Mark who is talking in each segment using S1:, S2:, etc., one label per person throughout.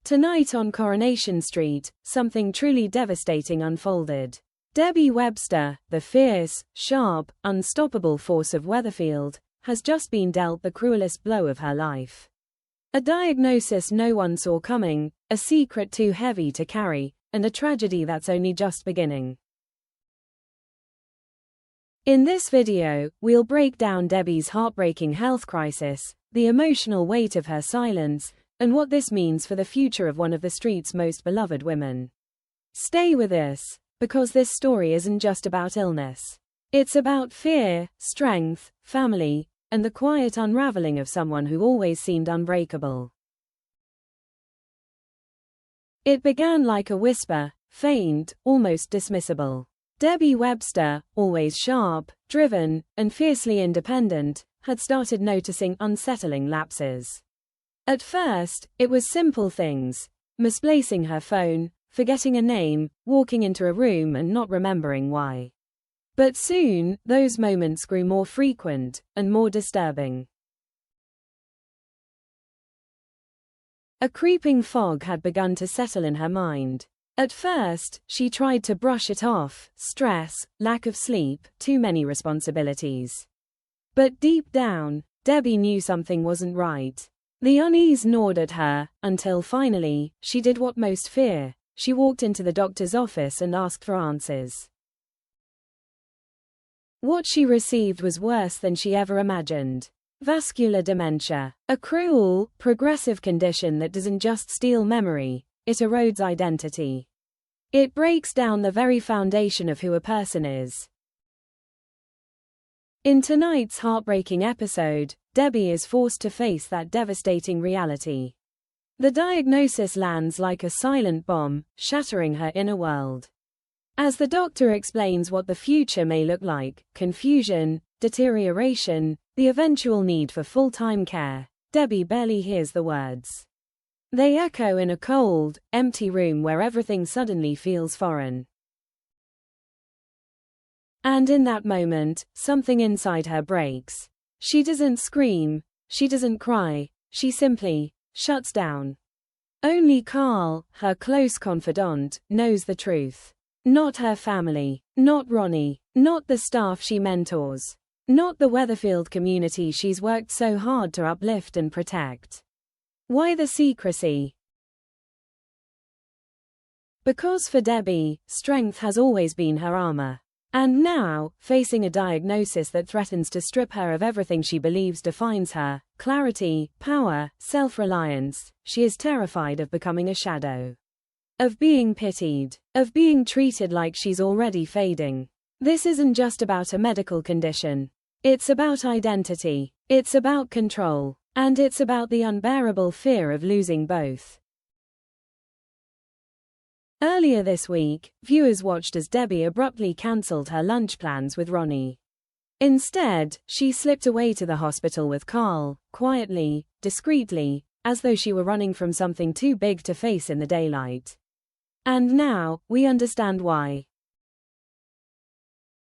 S1: Tonight on Coronation Street, something truly devastating unfolded. Debbie Webster, the fierce, sharp, unstoppable force of Weatherfield, has just been dealt the cruelest blow of her life. A diagnosis no one saw coming, a secret too heavy to carry, and a tragedy that's only just beginning. In this video, we'll break down Debbie's heartbreaking health crisis, the emotional weight of her silence, and what this means for the future of one of the street's most beloved women. Stay with us, because this story isn't just about illness. It's about fear, strength, family, and the quiet unraveling of someone who always seemed unbreakable. It began like a whisper, faint, almost dismissible. Debbie Webster, always sharp, driven, and fiercely independent, had started noticing unsettling lapses. At first, it was simple things: misplacing her phone, forgetting a name, walking into a room and not remembering why. But soon, those moments grew more frequent, and more disturbing. A creeping fog had begun to settle in her mind. At first, she tried to brush it off: stress, lack of sleep, too many responsibilities. But deep down, Debbie knew something wasn't right. The unease gnawed at her, until finally, she did what most fear: she walked into the doctor's office and asked for answers. What she received was worse than she ever imagined. Vascular dementia, a cruel, progressive condition that doesn't just steal memory, it erodes identity. It breaks down the very foundation of who a person is. In tonight's heartbreaking episode, Debbie is forced to face that devastating reality. The diagnosis lands like a silent bomb, shattering her inner world. As the doctor explains what the future may look like: confusion, deterioration, the eventual need for full-time care, Debbie barely hears the words. They echo in a cold, empty room where everything suddenly feels foreign. And in that moment, something inside her breaks. She doesn't scream, she doesn't cry, she simply shuts down. Only Carl, her close confidant, knows the truth. Not her family, not Ronnie, not the staff she mentors, not the Weatherfield community she's worked so hard to uplift and protect. Why the secrecy? Because for Debbie, strength has always been her armor. And now, facing a diagnosis that threatens to strip her of everything she believes defines her: clarity, power, self-reliance, she is terrified of becoming a shadow. Of being pitied. Of being treated like she's already fading. This isn't just about a medical condition. It's about identity. It's about control. And it's about the unbearable fear of losing both. Earlier this week, viewers watched as Debbie abruptly cancelled her lunch plans with Ronnie. Instead, she slipped away to the hospital with Carl, quietly, discreetly, as though she were running from something too big to face in the daylight. And now, we understand why.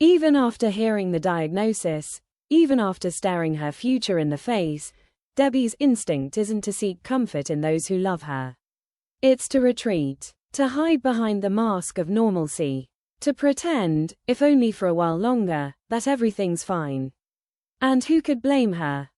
S1: Even after hearing the diagnosis, even after staring her future in the face, Debbie's instinct isn't to seek comfort in those who love her. It's to retreat. To hide behind the mask of normalcy. To pretend, if only for a while longer, that everything's fine. And who could blame her?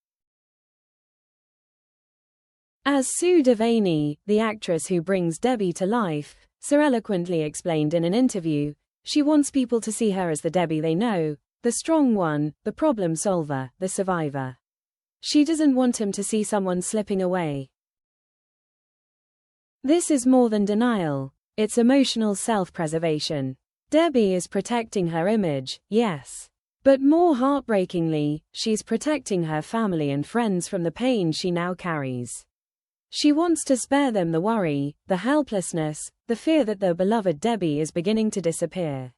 S1: As Sue Devaney, the actress who brings Debbie to life, so eloquently explained in an interview, she wants people to see her as the Debbie they know, the strong one, the problem solver, the survivor. She doesn't want him to see someone slipping away. This is more than denial, it's emotional self-preservation. Debbie is protecting her image, yes. But more heartbreakingly, she's protecting her family and friends from the pain she now carries. She wants to spare them the worry, the helplessness, the fear that their beloved Debbie is beginning to disappear.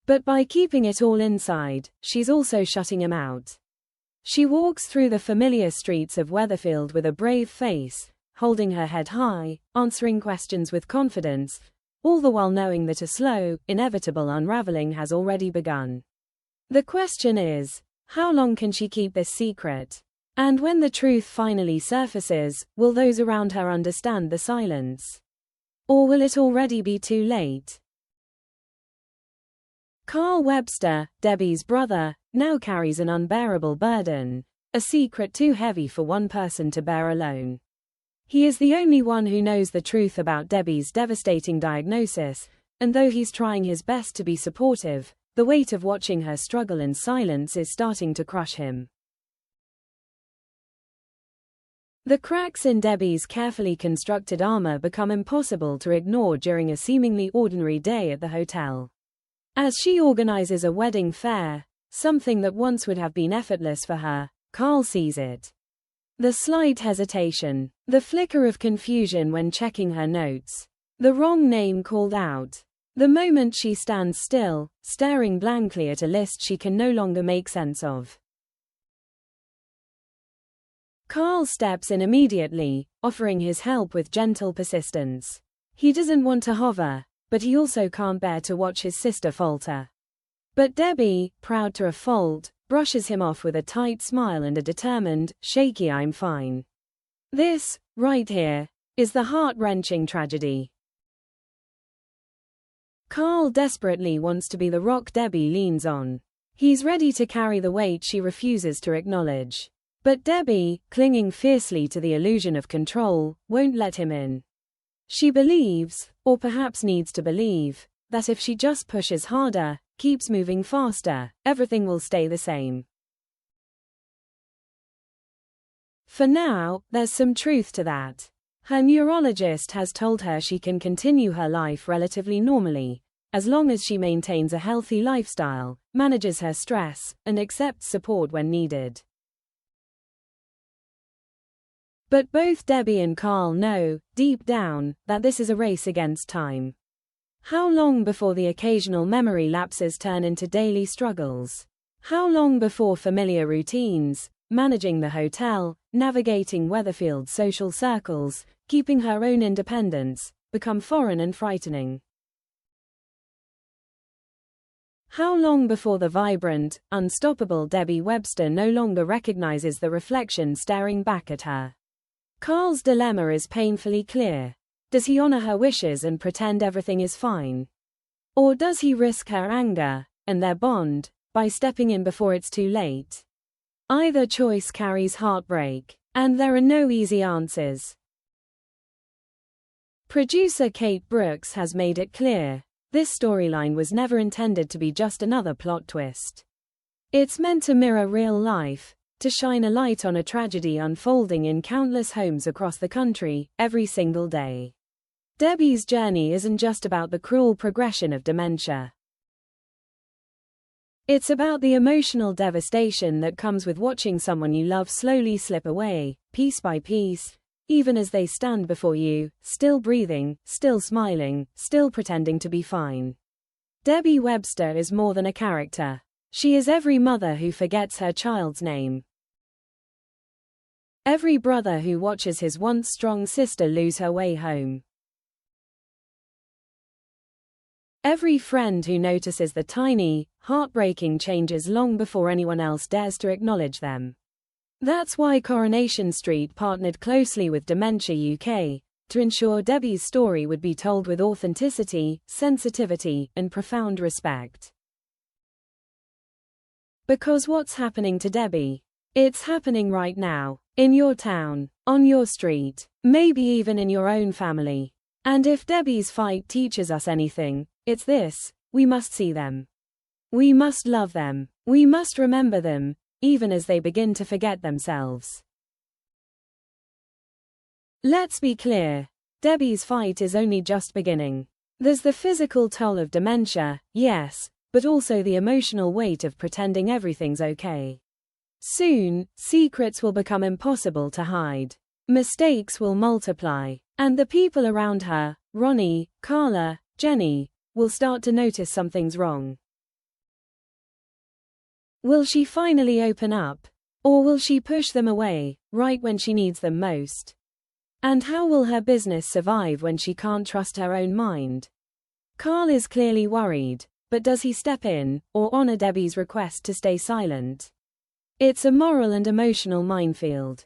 S1: But by keeping it all inside, she's also shutting him out. She walks through the familiar streets of Weatherfield with a brave face, holding her head high, answering questions with confidence, all the while knowing that a slow, inevitable unraveling has already begun. The question is, how long can she keep this secret? And when the truth finally surfaces, will those around her understand the silence? Or will it already be too late? Carl Webster, Debbie's brother, now carries an unbearable burden, a secret too heavy for one person to bear alone. He is the only one who knows the truth about Debbie's devastating diagnosis, and though he's trying his best to be supportive, the weight of watching her struggle in silence is starting to crush him. The cracks in Debbie's carefully constructed armor become impossible to ignore during a seemingly ordinary day at the hotel. As she organizes a wedding fair, something that once would have been effortless for her, Carl sees it. The slight hesitation, the flicker of confusion when checking her notes, the wrong name called out, the moment she stands still, staring blankly at a list she can no longer make sense of. Carl steps in immediately, offering his help with gentle persistence. He doesn't want to hover, but he also can't bear to watch his sister falter. But Debbie, proud to a fault, brushes him off with a tight smile and a determined, shaky "I'm fine." This, right here, is the heart-wrenching tragedy. Carl desperately wants to be the rock Debbie leans on. He's ready to carry the weight she refuses to acknowledge. But Debbie, clinging fiercely to the illusion of control, won't let him in. She believes, or perhaps needs to believe, that if she just pushes harder, keeps moving faster, everything will stay the same. For now, there's some truth to that. Her neurologist has told her she can continue her life relatively normally, as long as she maintains a healthy lifestyle, manages her stress, and accepts support when needed. But both Debbie and Carl know, deep down, that this is a race against time. How long before the occasional memory lapses turn into daily struggles? How long before familiar routines, managing the hotel, navigating Weatherfield's social circles, keeping her own independence, become foreign and frightening? How long before the vibrant, unstoppable Debbie Webster no longer recognizes the reflection staring back at her? Carl's dilemma is painfully clear. Does he honor her wishes and pretend everything is fine? Or does he risk her anger, and their bond, by stepping in before it's too late? Either choice carries heartbreak, and there are no easy answers. Producer Kate Brooks has made it clear, this storyline was never intended to be just another plot twist. It's meant to mirror real life, to shine a light on a tragedy unfolding in countless homes across the country, every single day. Debbie's journey isn't just about the cruel progression of dementia. It's about the emotional devastation that comes with watching someone you love slowly slip away, piece by piece, even as they stand before you, still breathing, still smiling, still pretending to be fine. Debbie Webster is more than a character. She is every mother who forgets her child's name. Every brother who watches his once strong sister lose her way home. Every friend who notices the tiny, heartbreaking changes long before anyone else dares to acknowledge them. That's why Coronation Street partnered closely with Dementia UK, to ensure Debbie's story would be told with authenticity, sensitivity, and profound respect. Because what's happening to Debbie? It's happening right now, in your town, on your street, maybe even in your own family. And if Debbie's fight teaches us anything, it's this: we must see them. We must love them. We must remember them, even as they begin to forget themselves. Let's be clear, Debbie's fight is only just beginning. There's the physical toll of dementia, yes, but also the emotional weight of pretending everything's okay. Soon, secrets will become impossible to hide. Mistakes will multiply. And the people around her, Ronnie, Carla, Jenny, will start to notice something's wrong. Will she finally open up? Or will she push them away, right when she needs them most? And how will her business survive when she can't trust her own mind? Carl is clearly worried, but does he step in, or honor Debbie's request to stay silent? It's a moral and emotional minefield.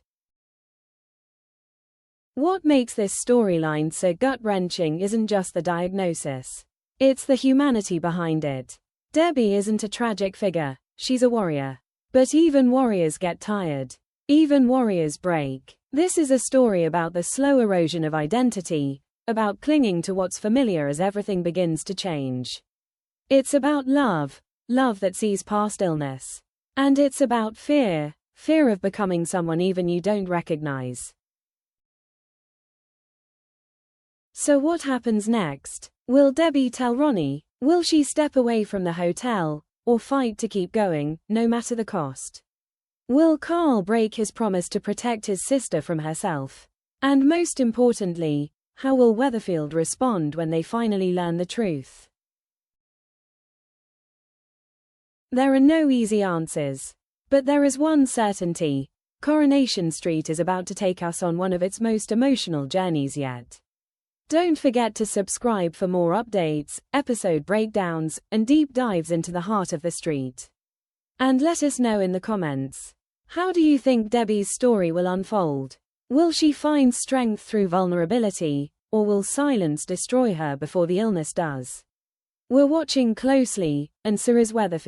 S1: What makes this storyline so gut-wrenching isn't just the diagnosis. It's the humanity behind it. Debbie isn't a tragic figure, she's a warrior. But even warriors get tired. Even warriors break. This is a story about the slow erosion of identity, about clinging to what's familiar as everything begins to change. It's about love that sees past illness. And it's about fear of becoming someone even you don't recognize. So what happens next? Will Debbie tell Ronnie? Will she step away from the hotel, or fight to keep going, no matter the cost? Will Carl break his promise to protect his sister from herself? And most importantly, how will Weatherfield respond when they finally learn the truth? There are no easy answers. But there is one certainty. Coronation Street is about to take us on one of its most emotional journeys yet. Don't forget to subscribe for more updates, episode breakdowns, and deep dives into the heart of the street. And let us know in the comments. How do you think Debbie's story will unfold? Will she find strength through vulnerability, or will silence destroy her before the illness does? We're watching closely, and so is Weatherfield.